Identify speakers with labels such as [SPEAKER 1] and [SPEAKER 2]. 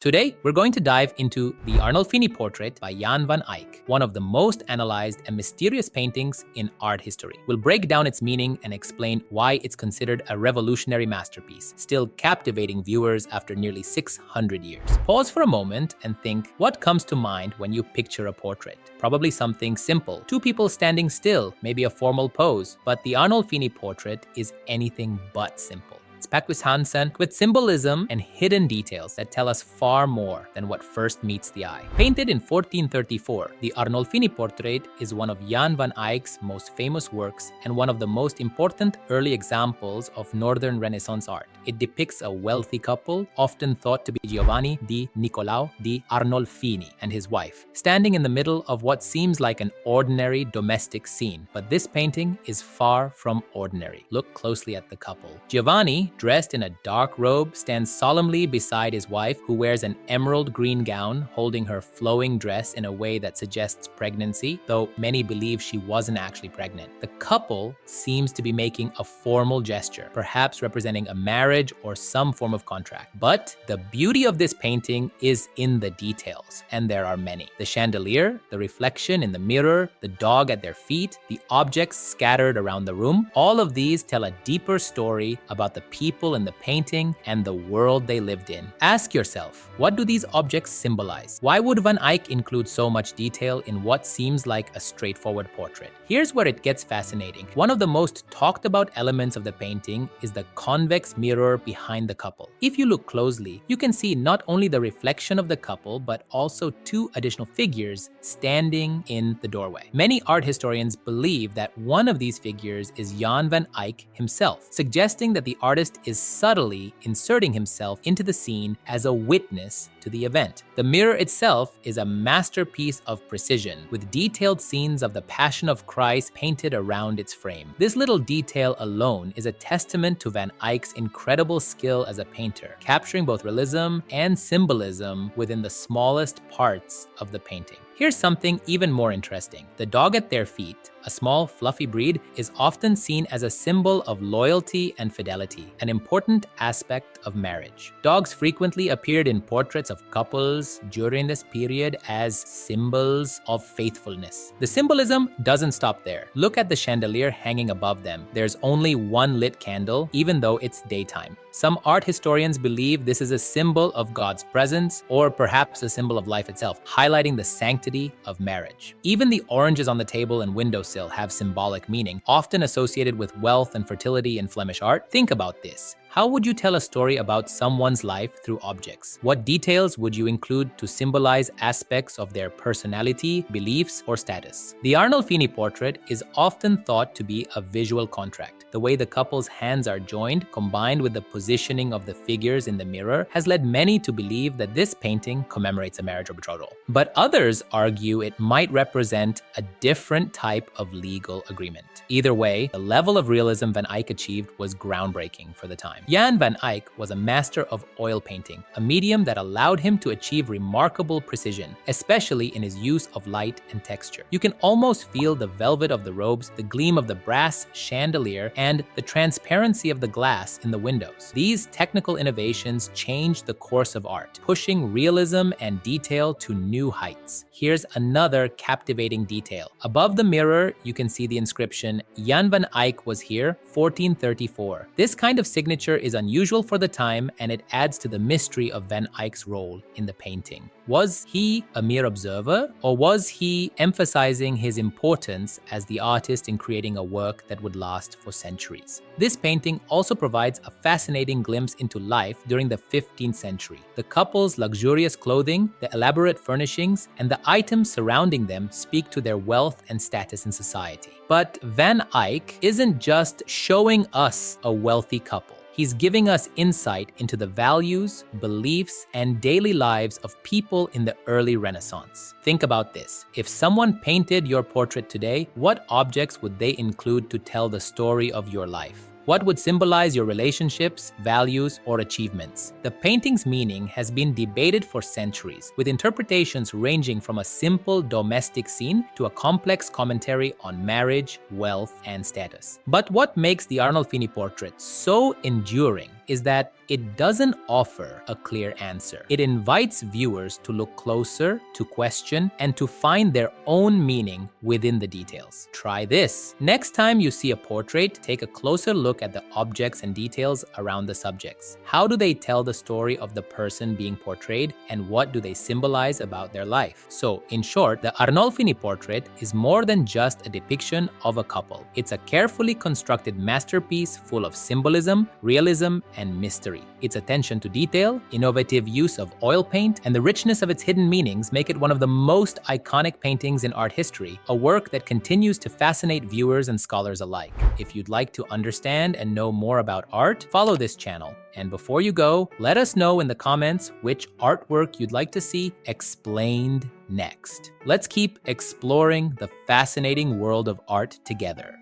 [SPEAKER 1] Today, we're going to dive into the Arnolfini Portrait by Jan van Eyck, one of the most analyzed and mysterious paintings in art history. We'll break down its meaning and explain why it's considered a revolutionary masterpiece, still captivating viewers after nearly 600 years. Pause for a moment and think, what comes to mind when you picture a portrait? Probably something simple. Two people standing still, maybe a formal pose, but the Arnolfini Portrait is anything but simple. It's packed with symbolism and hidden details that tell us far more than what first meets the eye. Painted in 1434, the Arnolfini Portrait is one of Jan van Eyck's most famous works and one of the most important early examples of Northern Renaissance art. It depicts a wealthy couple, often thought to be Giovanni di Niccolao di Arnolfini and his wife, standing in the middle of what seems like an ordinary domestic scene. But this painting is far from ordinary. Look closely at the couple. Giovanni, dressed in a dark robe, stands solemnly beside his wife, who wears an emerald green gown, holding her flowing dress in a way that suggests pregnancy, though many believe she wasn't actually pregnant. The couple seems to be making a formal gesture, perhaps representing a marriage or some form of contract. But the beauty of this painting is in the details, and there are many. The chandelier, the reflection in the mirror, the dog at their feet, the objects scattered around the room, all of these tell a deeper story about the people in the painting and the world they lived in. Ask yourself, what do these objects symbolize? Why would Van Eyck include so much detail in what seems like a straightforward portrait? Here's where it gets fascinating. One of the most talked about elements of the painting is the convex mirror behind the couple. If you look closely, you can see not only the reflection of the couple, but also two additional figures standing in the doorway. Many art historians believe that one of these figures is Jan van Eyck himself, suggesting that the artist is subtly inserting himself into the scene as a witness to the event. The mirror itself is a masterpiece of precision, with detailed scenes of the Passion of Christ painted around its frame. This little detail alone is a testament to Van Eyck's incredible skill as a painter, capturing both realism and symbolism within the smallest parts of the painting. Here's something even more interesting. The dog at their feet, a small fluffy breed, is often seen as a symbol of loyalty and fidelity, an important aspect of marriage. Dogs frequently appeared in portraits of couples during this period as symbols of faithfulness. The symbolism doesn't stop there. Look at the chandelier hanging above them. There's only one lit candle, even though it's daytime. Some art historians believe this is a symbol of God's presence, or perhaps a symbol of life itself, highlighting the sanctity of marriage. Even the oranges on the table and windowsill have symbolic meaning, often associated with wealth and fertility in Flemish art. Think about this. How would you tell a story about someone's life through objects? What details would you include to symbolize aspects of their personality, beliefs, or status? The Arnolfini Portrait is often thought to be a visual contract. The way the couple's hands are joined, combined with the positioning of the figures in the mirror, has led many to believe that this painting commemorates a marriage or betrothal. But others argue it might represent a different type of legal agreement. Either way, the level of realism Van Eyck achieved was groundbreaking for the time. Jan van Eyck was a master of oil painting, a medium that allowed him to achieve remarkable precision, especially in his use of light and texture. You can almost feel the velvet of the robes, the gleam of the brass chandelier, and the transparency of the glass in the windows. These technical innovations changed the course of art, pushing realism and detail to new heights. Here's another captivating detail. Above the mirror, you can see the inscription, Jan van Eyck was here, 1434. This kind of signature is unusual for the time, and it adds to the mystery of Van Eyck's role in the painting. Was he a mere observer, or was he emphasizing his importance as the artist in creating a work that would last for centuries? This painting also provides a fascinating glimpse into life during the 15th century. The couple's luxurious clothing, the elaborate furnishings, and the items surrounding them speak to their wealth and status in society. But Van Eyck isn't just showing us a wealthy couple. He's giving us insight into the values, beliefs, and daily lives of people in the early Renaissance. Think about this. If someone painted your portrait today, what objects would they include to tell the story of your life? What would symbolize your relationships, values, or achievements? The painting's meaning has been debated for centuries, with interpretations ranging from a simple domestic scene to a complex commentary on marriage, wealth, and status. But what makes the Arnolfini portrait so enduring is that it doesn't offer a clear answer. It invites viewers to look closer, to question, and to find their own meaning within the details. Try this. Next time you see a portrait, take a closer look at the objects and details around the subjects. How do they tell the story of the person being portrayed, and what do they symbolize about their life? So, in short, the Arnolfini portrait is more than just a depiction of a couple. It's a carefully constructed masterpiece full of symbolism, realism, and mystery. Its attention to detail, innovative use of oil paint, and the richness of its hidden meanings make it one of the most iconic paintings in art history, a work that continues to fascinate viewers and scholars alike. If you'd like to understand and know more about art, follow this channel. And before you go, let us know in the comments which artwork you'd like to see explained next. Let's keep exploring the fascinating world of art together.